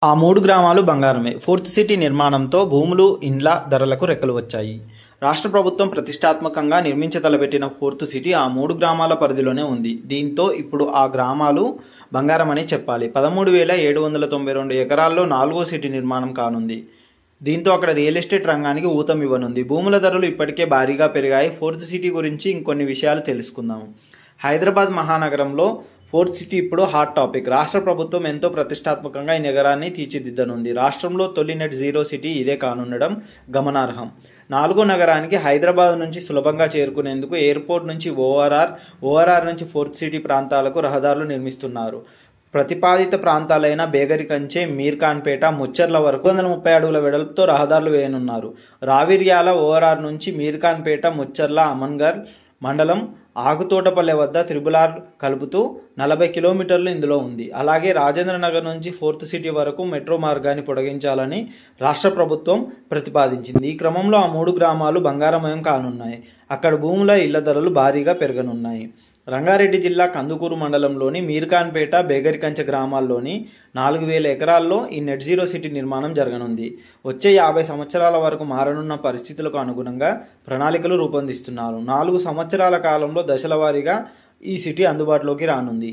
ఆ 3 గ్రామాలు బంగారమే. ఫోర్త్ సిటీ నిర్మాణంతో భూములు, ఇండ్ల ధరలకు రెక్కలు వచ్చాయి. రాష్ట్ర ప్రభుత్వం ప్రతిష్టాత్మకంగా నిర్మించతలపెట్టిన ఫోర్త్ సిటీ ఆ 3 గ్రామాల పరిధిలోనే ఉంది. దీంతో ఇప్పుడు ఆ గ్రామాలు బంగారమని చెప్పాలి. 13,792 ఎకరాల్లో 4వ సిటీ నిర్మాణం కానుంది. దీంతో అక్కడ రియల్ ఎస్టేట్ రంగానికి ఊతమివ్వనుంది. భూముల ధరలు ఇప్పటికే భారీగా పెరిగాయి. ఫోర్త్ సిటీ గురించి ఇంకొన్ని విషయాలు తెలుసుకుందాం. హైదరాబాద్ మహానగరంలో ఫోర్త్ సిటీ ఇప్పుడు హాట్ టాపిక్. రాష్ట్ర ప్రభుత్వం ఎంతో ప్రతిష్టాత్మకంగా ఈ నగరాన్ని తీర్చిదిద్దనుంది. రాష్ట్రంలో తొలి నెట్ జీరో సిటీ ఇదే కానుండడం గమనార్హం. 4వ నగరానికి హైదరాబాద్ నుంచి సులభంగా చేరుకునేందుకు ఎయిర్పోర్ట్ నుంచి ఓఆర్ఆర్ నుంచి ఫోర్త్ సిటీ ప్రాంతాలకు రహదారులు నిర్మిస్తున్నారు. ప్రతిపాదిత ప్రాంతాలైన బేగరికంచె, మీర్ఖాన్పేట, ముచ్చర్ల వరకు 130 అడుగుల వెడల్పుతో రహదారులు వేయనున్నారు. రావిర్యాల ఓఆర్ఆర్ నుంచి మీర్ఖాన్పేట, ముచ్చర్ల, అమన్గర్ మండలం ఆకుతోటపల్లె వద్ద త్రిబుల్ కలుపుతూ 40 కిలోమీటర్లు ఇందులో ఉంది. అలాగే రాజేంద్రనగర్ నుంచి ఫోర్త్ సిటీ వరకు మెట్రో మార్గాన్ని పొడిగించాలని రాష్ట్ర ప్రభుత్వం ప్రతిపాదించింది. ఈ క్రమంలో ఆ 3 గ్రామాలు బంగారమయం కానున్నాయి. అక్కడ భూముల, ఇళ్ల ధరలు భారీగా పెరగనున్నాయి. రంగారెడ్డి జిల్లా కందుకూరు మండలంలోని మీర్ఖాన్పేట, బేగరికంచె గ్రామాల్లోని 4,000 ఎకరాల్లో ఈ నెట్ జీరో సిటీ నిర్మాణం జరగనుంది. వచ్చే 50 సంవత్సరాల వరకు మారనున్న పరిస్థితులకు అనుగుణంగా ప్రణాళికలు రూపొందిస్తున్నారు. 4 సంవత్సరాల కాలంలో దశల వారీగా ఈ సిటీ అందుబాటులోకి రానుంది.